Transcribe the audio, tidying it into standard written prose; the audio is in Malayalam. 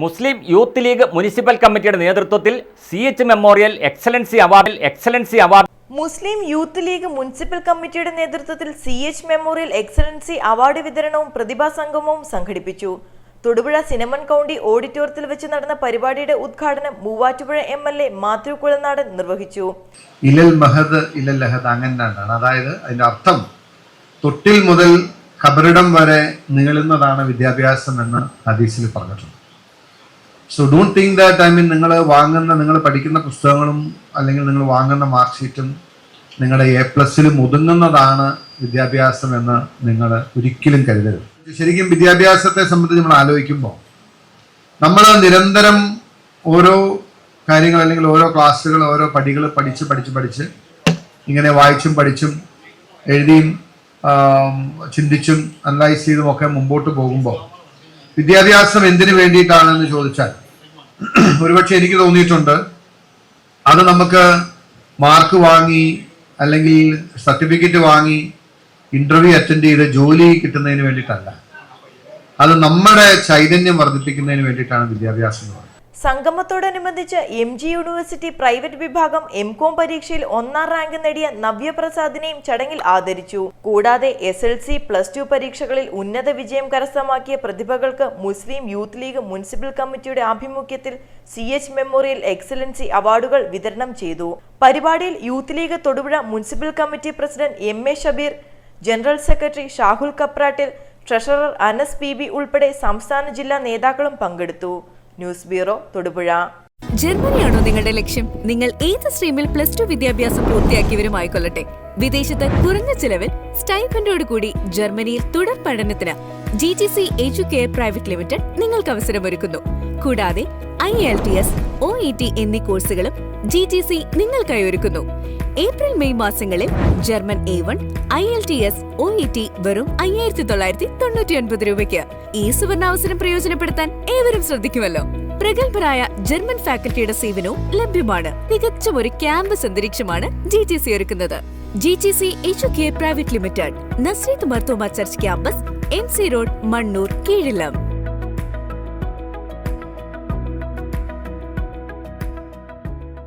മുസ്ലിം യൂത്ത് ലീഗ് മുനിസിപ്പൽ കമ്മിറ്റിയുടെ നേതൃത്വത്തിൽ CH മെമ്മോറിയൽ എക്സലൻസി അവാർഡ് മുസ്ലിം യൂത്ത് ലീഗ് മുനിസിപ്പൽ കമ്മിറ്റിയുടെ നേതൃത്വത്തിൽ CH മെമ്മോറിയൽ എക്സലൻസി അവാർഡ് വിതരണവും പ്രതിഭാ സംഗമവും സംഘടിപ്പിച്ചു. തൊടുപുഴ സിനമൺ കൗണ്ടി ഓഡിറ്റോറിയത്തിൽ വെച്ച് നടന്ന പരിപാടിയുടെ ഉദ്ഘാടനം മൂവാറ്റുപുഴ MLA മാത്യു കുളനാടൻ നിർവഹിച്ചു. ഇലൽ മഹദ് ഇലൽ ലഹദ് അങ്ങനെയാണ്. അതായത് അതിന്റെ അർത്ഥം തൊട്ടിൽ മുതൽ ഖബറിടം വരെ നീളുന്നതാണ് വിദ്യാഭ്യാസം എന്ന് ഹദീസിൽ പറഞ്ഞിട്ടുണ്ട്. സോ ഡോണ്ട് തിങ്ക് ദാറ്റ് നിങ്ങൾ പഠിക്കുന്ന പുസ്തകങ്ങളും അല്ലെങ്കിൽ നിങ്ങൾ വാങ്ങുന്ന മാർക്ക് ഷീറ്റും നിങ്ങളുടെ A+ലും ഒതുങ്ങുന്നതാണ് വിദ്യാഭ്യാസം എന്ന് നിങ്ങൾ ഒരിക്കലും കരുതരുത്. ശരിക്കും വിദ്യാഭ്യാസത്തെ സംബന്ധിച്ച് നമ്മൾ ആലോചിക്കുമ്പോൾ നമ്മൾ നിരന്തരം ഓരോ കാര്യങ്ങൾ അല്ലെങ്കിൽ ഓരോ ക്ലാസ്സുകൾ ഓരോ പടികൾ പഠിച്ച് ഇങ്ങനെ വായിച്ചും പഠിച്ചും എഴുതിയും ചിന്തിച്ചും അനലൈസ് ചെയ്തും ഒക്കെ മുമ്പോട്ട് പോകുമ്പോൾ വിദ്യാഭ്യാസം എന്തിനു വേണ്ടിയിട്ടാണെന്ന് ചോദിച്ചാൽ ഒരുപക്ഷെ എനിക്ക് തോന്നിയിട്ടുണ്ട് അത് നമുക്ക് മാർക്ക് വാങ്ങി അല്ലെങ്കിൽ സർട്ടിഫിക്കറ്റ് വാങ്ങി ഇന്റർവ്യൂ അറ്റൻഡ് ചെയ്ത് ജോലി കിട്ടുന്നതിന് വേണ്ടിയിട്ടല്ല, അത് നമ്മുടെ ചൈതന്യം വർദ്ധിപ്പിക്കുന്നതിന് വേണ്ടിയിട്ടാണ് വിദ്യാഭ്യാസം. സംഗമത്തോടനുബന്ധിച്ച് MG യൂണിവേഴ്സിറ്റി പ്രൈവറ്റ് വിഭാഗം M.Com പരീക്ഷയിൽ 1ാം റാങ്ക് നേടിയ നവ്യപ്രസാദിനെയും ചടങ്ങിൽ ആദരിച്ചു. കൂടാതെ SLC, +2 പരീക്ഷകളിൽ ഉന്നത വിജയം കരസ്ഥമാക്കിയ പ്രതിഭകൾക്ക് മുസ്ലിം യൂത്ത് ലീഗ് മുനിസിപ്പൽ കമ്മിറ്റിയുടെ ആഭിമുഖ്യത്തിൽ CH മെമ്മോറിയൽ എക്സലൻസി അവാർഡുകൾ വിതരണം ചെയ്തു. പരിപാടിയിൽ Youth League Thodupuzha municipal committee president MA Shabeer, general secretary Shahul Kaprattil, treasurer Anas PB ഉൾപ്പെടെ സംസ്ഥാന ജില്ലാ നേതാക്കളും പങ്കെടുത്തു. News bureau, Thodupuzha. ജർമ്മനിയാണോ നിങ്ങളുടെ ലക്ഷ്യം? നിങ്ങൾ ഏത് സ്ട്രീമിൽ +2 വിദ്യാഭ്യാസം പൂർത്തിയാക്കിയവരുമായിക്കൊള്ളട്ടെ, വിദേശത്ത് കുറഞ്ഞ ചിലവിൽ സ്റ്റൈപ്പൻഡോട് കൂടി ജർമ്മനിയിൽ തുടർ പഠനത്തിന് GTC എഡ്യൂകെയർ പ്രൈവറ്റ് ലിമിറ്റഡ് നിങ്ങൾക്ക് അവസരമൊരുക്കുന്നു. കൂടാതെ IELTS, OET എന്നീ കോഴ്സുകളും GTC നിങ്ങൾക്കായി ഒരുക്കുന്നു. ഏപ്രിൽ-മെയ് മാസങ്ങളിൽ ജർമ്മൻ A1, IELTS, OET വെറും 5,999 രൂപയ്ക്ക്. ഈ സുവർണാവസരം പ്രയോജനപ്പെടുത്താൻ ഏവരും ശ്രദ്ധിക്കുമല്ലോ. പ്രഗത്ഭരായ ജർമ്മൻ ഫാക്കൽറ്റിയുടെ സേവനവും ലഭ്യമാണ്. തികച്ചും ഒരു ക്യാമ്പസ് അന്തരീക്ഷമാണ് GTC ഒരുക്കുന്നത്. GTC Educare private limited, Nasreeth Marthoma church campus, MC road, Mannoor, കീഴിലം.